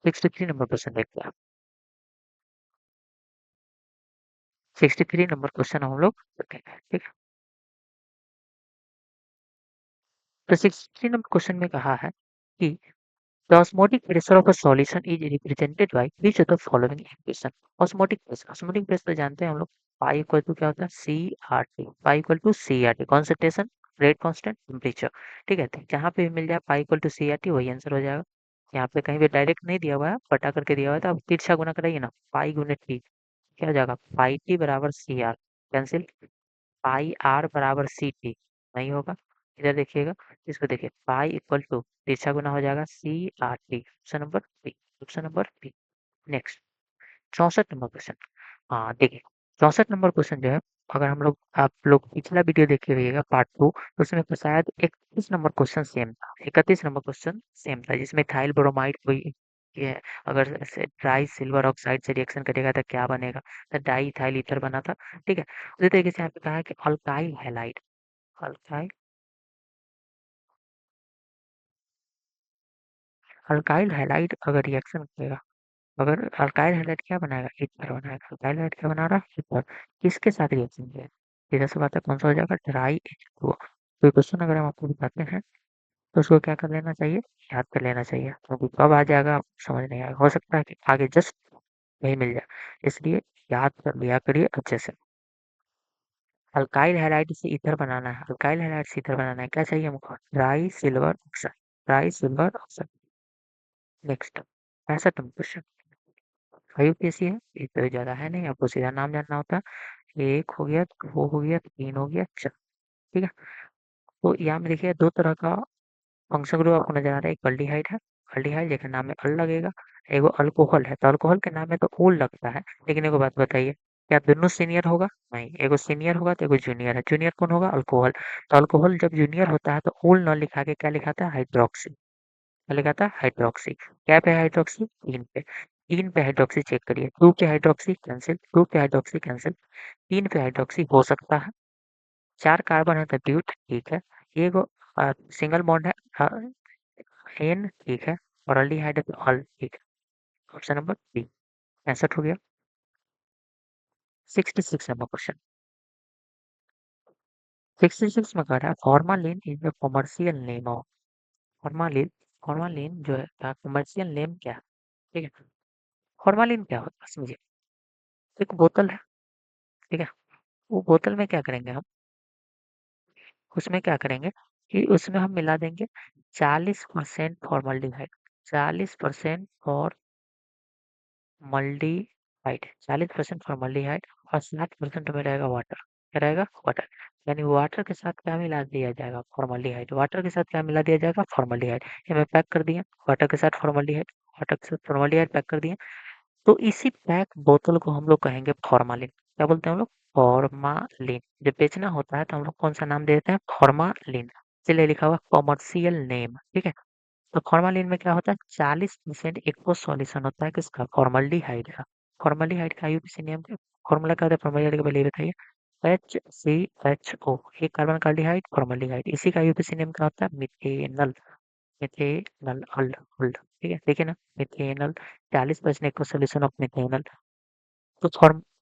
63 नंबर क्वेश्चन देखते हैं। 63 नंबर क्वेश्चन हम लोग देखेंगे। ठीक है, तो 63 नंबर क्वेश्चन में कहा है कि the osmotic pressure of a solution is represented by which of the following equation. Osmotic pressure जानते हैं हम लोग, पाई इक्वल टू क्या होता है? C R T. Pi equal to C R T, concentration, rate constant, temperature. ठीक है, तो जहाँ पे भी मिल जाए pi equal to C R T, वही आंसर हो जाएगा। यहाँ पे कहीं भी डायरेक्ट नहीं दिया हुआ है, पटा करके दिया हुआ है, तो आप तिरछा गुना कराइए ना, पाई गुने टी, क्या हो जाएगा? पाई टी बराबर C R, cancel. Pi R बराबर सी टी, नहीं होगा। इधर देखिएगा, इसको देखिए, पाई इक्वल टू तिरछा गुना हो जाएगा C R T. Option number B, option number B. Next 64 number question. हाँ देखिए, 64 नंबर क्वेश्चन जो है, अगर हम लोग आप लोग पिछला वीडियो देखे रहिएगा पार्ट 2, तो उसमें शायद 31 नंबर क्वेश्चन सेम था। 31 नंबर क्वेश्चन सेम था, जिसमें इथाइल ब्रोमाइड कोई ये अगर ट्राई सिल्वर ऑक्साइड से रिएक्शन करेगा तो क्या बनेगा? तो डाई इथाइल ईथर बना था। ठीक है, उसी तरीके से यहाँ पे कहा है कि alkyl halide, alkyl alkyl halide अगर रिएक्शन करेगा, अगर अल्काइल हैलाइड क्या बनाएगा? ईथर बनाएगा। अल्काइल हैलाइड क्या बना रहा है? ईथर। किसके साथ रिएक्शन किया? सीधा सी बात है, कौन सा हो जाएगा? Try H2O। कोई क्वेश्चन अगर हम आपको बताते हैं तो उसको क्या कर लेना चाहिए? याद कर लेना चाहिए, क्योंकि कब आ जाएगा आपको समझ नहीं आएगा, हो सकता है कि आगे जस्ट नहीं मिल जाए, इसलिए याद कर लिया करिए अच्छे से। अल्काइल हैलाइड से ईथर बनाना है, अल्काइल हैलाइड से ईथर बनाना है, क्या चाहिए हमको? Try silver oxide, try silver oxide. Next 65 number question. Five कैसी है? एक तो ज़्यादा है नहीं, आपको सीधा नाम जानना होता है। एक हो गया, दो हो गया, तीन हो गया, चार। ठीक है, तो यहाँ में देखिए दो तरह का फंक्शन ग्रुप आपको नजर आ रहा है। एक अल्डिहाइड है, अल्डिहाइड जैसे नाम में अल लगेगा। एगो अल्कोहल है, तो अल्कोहल के नाम में तो ओल लगता है, लेकिन एगो बात बताइए, क्या दोनों सीनियर होगा? नहीं, एगो सीनियर होगा तो एगो जूनियर है। जूनियर कौन होगा? अल्कोहल। तो अल्कोहल जब जूनियर होता है तो ओल न लिखा के क्या लिखाता है? हाइड्रोक्सी। क्या लिखाता है? हाइड्रोक्सी। क्या पे हाइड्रोक्सी? तीन पे। तीन पे हाइड्रोक्सी चेक करिए, टू पे हाइड्रोक्सी कैंसिल, टू पे हाइड्रोक्सी कैंसिल, तीन पे हाइड्रोक्सी हो सकता है। चार कार्बन है तो ड्यूट, ठीक है। एगो सिंगल बॉन्ड है, एन, ठीक है। और अल्डिहाइड है तो अल, ठीक है। ऑप्शन नंबर बी 65 हो गया। 66 नंबर क्वेश्चन। 66 में कह रहा है formalin is the commercial name of. Formalin, formalin जो है का कमर्शियल नेम क्या है? ठीक है, फॉर्मालिन क्या होता है समझिए। एक बोतल है, ठीक है, वो बोतल में क्या करेंगे हम? उसमें क्या करेंगे कि उसमें हम मिला देंगे 40% फॉर्मल्डिहाइड, 40% फॉर्मल्डिहाइड, 40% फॉर्मल्डिहाइड, और 60% में रहेगा वाटर। क्या रहेगा? वाटर। यानी वाटर के साथ क्या मिला दिया जाएगा? फॉर्मल्डिहाइड। वाटर के साथ क्या मिला दिया जाएगा? फॉर्मल्डिहाइड। ये मैं पैक कर दिया, वाटर के साथ फॉर्मल्डिहाइड, वाटर के साथ फॉर्मल्डिहाइड पैक कर दिया। तो इसी पैक बोतल को हम लोग कहेंगे फॉर्मालिन। क्या बोलते हैं हम लोग? फॉर्मालिन। जब बेचना होता है तो हम लोग कौन-सा नाम देते हैं? फॉर्मालिन। इसीलिए लिखा हुआ कमर्शियल नेम, ठीक है? तो फॉर्मालिन में क्या होता है? 40% एक्वस सॉल्यूशन होता है किसका? फॉर्मल्डिहाइड का। फॉर्मल्डिहाइड का आईयूपीएसी नेम क्या? फॉर्मूला क्या होता है फॉर्मल्डिहाइड का? पहले ये बताइए। HCHO, एक कार्बन का एल्डिहाइड, फॉर्मल्डिहाइड। इसी का आईयूपीएसी नेम क्या होता है? मिथेनल। मिथेनल अल्ड, ठीक है? देखिए ना, methanal 40% aqueous solution of methanal. तो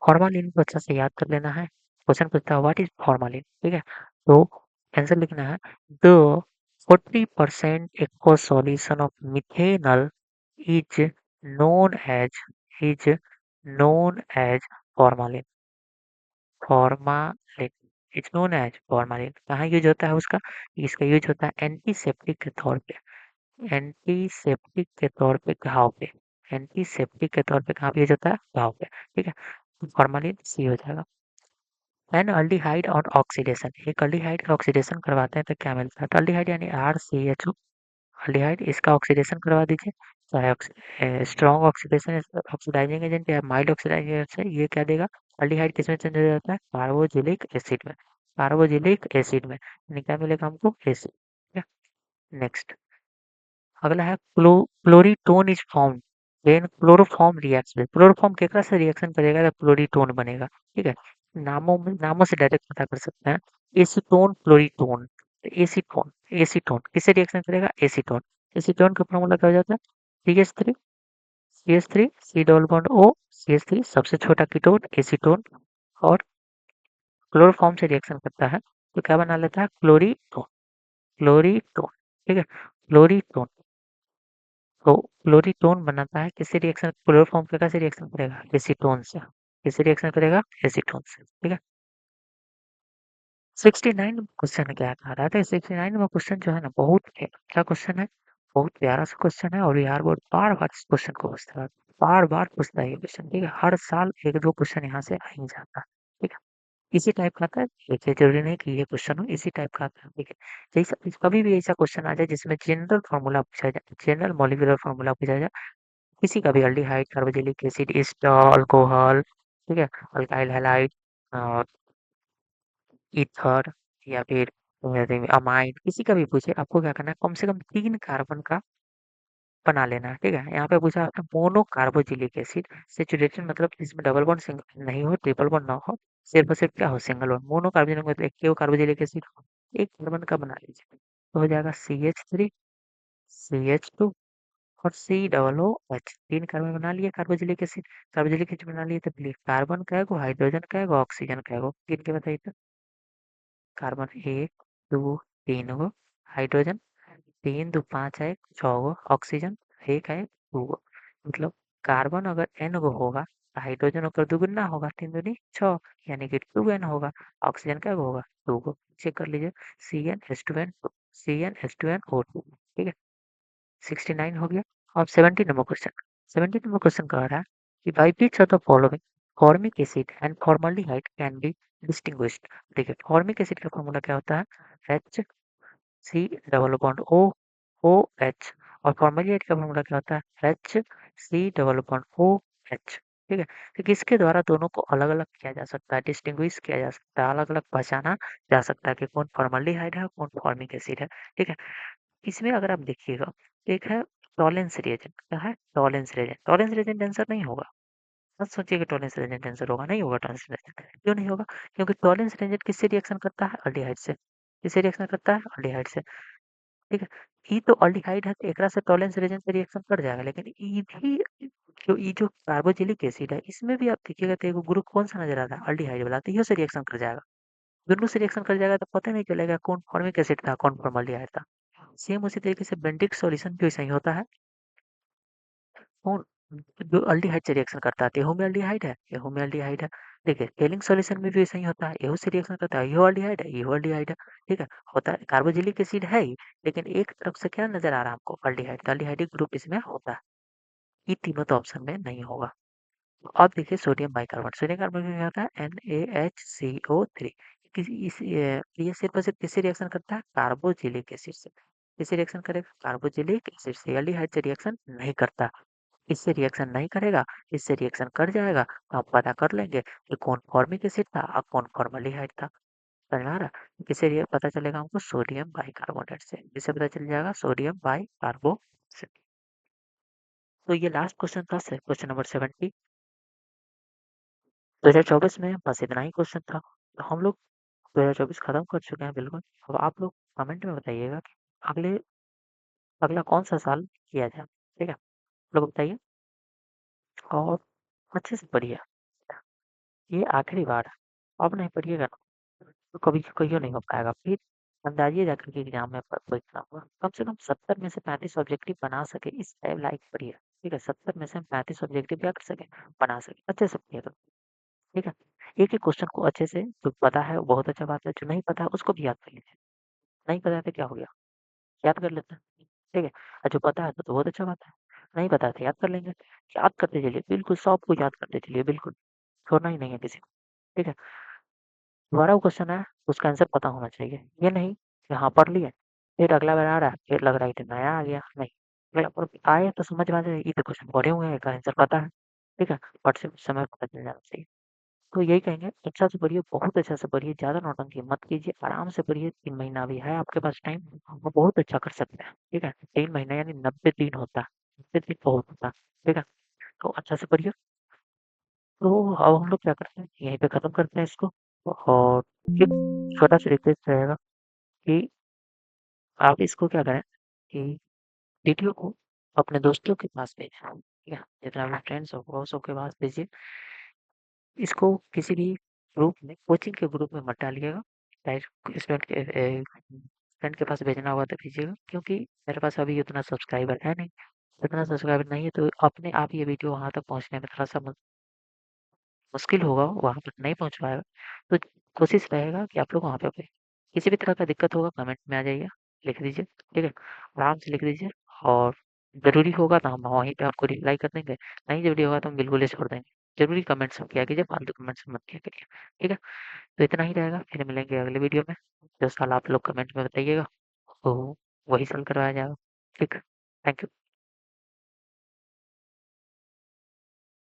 फॉर्मालिन को अच्छा से याद कर लेना है। क्वेश्चन पूछता है व्हाट इज फॉर्मालिन, ठीक है? तो आंसर लिखना है the 40% aqueous solution of methanal is known as is known as formalin. Formalin is known as formalin कहाँ यूज होता है उसका? इसका यूज होता है एंटीसेप्टिक के तौर पे। एंटीसेप्टिक के तौर पे घाव पे। एंटीसेप्टिक के तौर पे कहाँ पे यूज होता है? घाव पे, ठीक है? फॉर्मालिन सी हो जाएगा। एन अल्डिहाइड ऑन ऑक्सीडेशन, एक अल्डिहाइड का ऑक्सीडेशन करवाते हैं तो क्या मिलता है? तो अल्डिहाइड यानी RCHO अल्डिहाइड, इसका ऑक्सीडेशन करवा दीजिए। चाहे स्ट्रॉन्ग ऑक्सीडेशन ऑक्सीडाइजिंग एजेंट या माइल्ड ऑक्सीडाइजिंग एजेंट से ये क्या देगा? अल्डिहाइड किसमें चेंज हो जाता है? कार्बोजिलिक एसिड में। कार्बोजिलिक एसिड में यानी क्या मिलेगा हमको? एसिड, ठीक है? नेक्स्ट अगला है chloretone is formed when chloroform reacts with. Chloroform केकरा से रिएक्शन करेगा तो क्लोरीटोन बनेगा, ठीक है? नामों से डायरेक्ट पता कर सकते हैं। एसीटोन क्लोरीटोन। एसीटोन एसीटोन किससे रिएक्शन करेगा? एसीटोन। एसीटोन का फॉर्मूला क्या हो जाता है? CH3 सी डबल बॉन्ड O CH3 सबसे छोटा कीटोन एसीटोन और क्लोरोफॉर्म से रिएक्शन करता है तो क्या बना लेता है? क्लोरीटोन। क्लोरीटोन, ठीक है? क्लोरीटोन। तो क्लोरीटोन बनाता है किससे रिएक्शन? क्लोरोफॉर्म पे कैसे रिएक्शन करेगा? एसीटोन से। किससे रिएक्शन करेगा? एसीटोन से, ठीक है? 69 क्वेश्चन क्या कह रहा था? 69 में क्वेश्चन जो है ना बहुत अच्छा क्वेश्चन है, बहुत प्यारा सा क्वेश्चन है और यार बहुत बार बार इस क्वेश्चन को पूछता है, बार बार पूछता है ये क्वेश्चन, ठीक है? हर साल एक दो क्वेश्चन यहाँ से आ ही जाता है, ठीक है? इसी टाइप का आता है, देखिए जरूरी नहीं कि ये क्वेश्चन हो, इसी टाइप का आता है, ठीक है? जैसा कभी भी ऐसा क्वेश्चन आ जाए जिसमें जनरल फॉर्मूला पूछा जाए, जनरल मॉलिक्यूलर फॉर्मूला पूछा जाए, किसी का भी aldehyde, carboxylic acid, ester, alcohol, ठीक है? अल्काइल हैलाइड, ईथर या फिर अमाइन, किसी का भी पूछे आपको क्या करना है? कम से कम 3 कार्बन का बना लेना है, ठीक है? यहाँ पे पूछा आपने मोनो कार्बोक्सिलिक एसिड सैचुरेटेड, मतलब इसमें डबल बॉन्ड सिंगल नहीं हो, ट्रिपल बॉन्ड ना हो, सिर्फ और सिर्फ क्या हो? Single bond. मोनो कार्बोक्सिलिक मतलब एक ही हो कार्बोक्सिलिक एसिड हो, एक कार्बन का बना लीजिए तो हो जाएगा CH3 CH2 और COOH। 3 कार्बन बना लिए कार्बोक्सिलिक एसिड। कार्बोक्सिलिक एसिड बना लिए तो फिर कार्बन कएगो, हाइड्रोजन कएगो, ऑक्सीजन कएगो? गिन के बताइए तो। कार्बन 1 2 3 गो, हाइड्रोजन 3 2 5 है, 6 गो, ऑक्सीजन 1 है, 2 गो। मतलब कार्बन अगर n गो होगा तो हाइड्रोजन ओकर दुगुना होगा, 3 दूनी 6 यानी कि 2n होगा। ऑक्सीजन क्या होगा? 2 गो। चेक कर लीजिए CnH2n2 CnH2nO2, ठीक है? 69 हो गया। अब 70 नंबर क्वेश्चन। 70 नंबर क्वेश्चन कह रहा है कि by which of the following formic acid and formaldehyde can be distinguished. देखिए फॉर्मिक एसिड का फॉर्मूला क्या होता है? C double bond O H और फॉर्मल्डिहाइड का फॉर्मूला क्या होता है? HCOOH, ठीक है? तो किसके द्वारा दोनों को अलग अलग किया जा सकता है, डिस्टिंग्विश किया जा सकता है, अलग अलग पहचाना जा सकता है कि कौन फॉर्मल्डिहाइड है, कौन फॉर्मिक एसिड है, ठीक है? इसमें अगर आप देखिएगा, एक है टॉलेंस रिएजेंट, क्या है? Tollens reagent. Tollens reagent answer नहीं होगा। मत सोचिए कि टॉलेंस रिएजेंट आंसर होगा, नहीं होगा टॉलेंस रिएजेंट। क्यों नहीं होगा? क्योंकि टॉलेंस रिएजेंट किससे रिएक्शन करता है? एल्डिहाइड से। किससे रिएक्शन करता है? एल्डिहाइड से, ठीक है? ई तो एल्डिहाइड है तो एकरा से टॉलेंस रिएजेंट से रिएक्शन कर जाएगा, लेकिन ई भी जो कार्बोक्सिलिक एसिड है इसमें भी आप देखिएगा तो एगो ग्रुप कौन सा नजर आ रहा है? एल्डिहाइड वाला, तो इहो से रिएक्शन कर जाएगा। दोनों से रिएक्शन कर जाएगा तो पता नहीं चलेगा कौन फॉर्मिक एसिड था, कौन फॉर्मल्डिहाइड था। सेम उसी तरीके से बेंटिक सॉल्यूशन भी वैसा ही होता है। कौन जो एल्डिहाइड से रिएक्शन करता है, एहू में एल्डिहाइड है, एहू में एल्डिहाइड है। देखिए हेलिंग सॉल्यूशन में भी वैसा ही होता है, एहू से रिएक्शन करता है, इहो एल्डिहाइड है, इहो एल्डिहाइड है, ठीक है? होता है कार्बोक्सिलिक एसिड है ही, लेकिन एक तरफ से क्या नजर आ रहा है आपको? एल्डिहाइड। तो एल्डिहाइडिक ग्रुप इसमें होता है। ये तीनों तो ऑप्शन में नहीं होगा। तो अब देखिए सोडियम बाइकार्बोनेट। सोडियम कार्बोनेट में क्या होता है? NaHCO3। ये सिर्फ और सिर्फ किससे रिएक्शन करता है? कार्बोक्सिलिक एसिड से। किससे रिएक्शन करेगा? कार्बोक्सिलिक एसिड से। एल्डिहाइड से रिएक्शन नहीं करता। इससे रिएक्शन नहीं करेगा, इससे रिएक्शन कर जाएगा, तो आप पता कर लेंगे कि कौन फॉर्मिक एसिड था और कौन फॉर्मल्डिहाइड था। समझ में आ रहा है? किससे ये पता चलेगा हमको? सोडियम बाइकार्बोनेट से। इससे पता चल जाएगा सोडियम बाइकार्बोनेट। तो ये लास्ट क्वेश्चन था, क्वेश्चन नंबर 70। 2024 में बस इतना ही क्वेश्चन था। तो हम लोग 2024 खत्म कर चुके हैं बिल्कुल। अब आप लोग कमेंट में बताइएगा कि अगले अगला कौन-सा साल किया जाए, ठीक है? आप लोग बताइए और अच्छे से पढ़िए। ये आखिरी बार है, अब नहीं पढ़िएगा ना तो कभी कहियो नहीं हो पाएगा। फिर अंदाज़िए जाकर के एग्ज़ाम में प परीक्षा होगा। कम से कम 70 में से 35 ऑब्जेक्टिव बना सके इस लायक पढ़िए, ठीक है? 70 में से हम 35 ऑब्जेक्टिव क्या कर सकें? बना सकें, अच्छे से पढ़िएगा, ठीक है? एक-एक क्वेश्चन को अच्छे से जो पता है वो बहुत अच्छा बात है, जो नहीं पता है उसको भी याद कर लीजिए। नहीं पता है तो क्या हो गया? याद कर लेते हैं, ठीक है? और जो पता है तो बहुत अच्छा बात है, नहीं पता है तो याद कर लेंगे। याद करते चलिए, बिल्कुल सबको याद करते चलिए, बिल्कुल, छोड़ना ही नहीं है किसी को, ठीक है? दोबारा वो क्वेश्चन है, उसका आंसर पता होना चाहिए। ये नहीं कि हाँ, पढ़ लिए, फिर अगला बार आ रहा है, फिर लग रहा है कि नया आ गया, नहीं। अगर और आए तो समझ में आ जाए, ये तो क्वेश्चन पढ़े हुए हैं, इसका आंसर पता है, ठीक है? बट सिर्फ समय पता चल जाना चाहिए। तो यही कहेंगे, अच्छा से पढ़िए, बहुत अच्छा से पढ़िए, ज़्यादा नौटंकी मत कीजिए, आराम से पढ़िए, 3 महीना अभी है आपके पास टाइम और बहुत अच्छा कर सकते हैं, ठीक है? 3 महीना यानी 90 दिन होता है, 90 दिन बहुत होता है, ठीक है? तो अच्छा से पढ़िए। तो अब हम लोग क्या करते हैं, यहीं पे खत्म करते हैं इसको और एक छोटा-सा रिक्वेस्ट रहेगा कि आप इसको क्या करें कि वीडियो को अपने दोस्तों के पास भेजें, ठीक है? जितना भी फ्रेंड्स हो वो सबके पास भेजिए। इसको किसी भी ग्रुप में कोचिंग के ग्रुप में मत डालिएगा। डायरेक्ट फ्रेंड के पास भेजना होगा तो भेजिएगा क्योंकि मेरे पास अभी उतना सब्सक्राइबर है नहीं। इतना सब्सक्राइबर नहीं है तो अपने आप ये वीडियो वहाँ तक पहुँचने में थोड़ा-सा मुश्किल होगा, वहाँ तक नहीं पहुँच पाएगा। तो कोशिश रहेगा कि आप लोग वहाँ पे किसी भी तरह का दिक्कत होगा कमेंट में आ जाइए, लिख दीजिए, ठीक है? आराम से लिख दीजिए और ज़रूरी होगा तो हम वहीं पे आपको रिप्लाई कर देंगे, नहीं ज़रूरी होगा तो हम बिल्कुल ही छोड़ देंगे। ज़रूरी कमेंट्स मत किया कीजिए, फालतू कमेंट्स मत किया करिए, ठीक है? तो इतना ही रहेगा, फिर मिलेंगे अगले वीडियो में। जो सवाल आप लोग कमेंट में बताइएगा, तो वही सॉल्व करवाया जाएगा, ठीक? Thank you.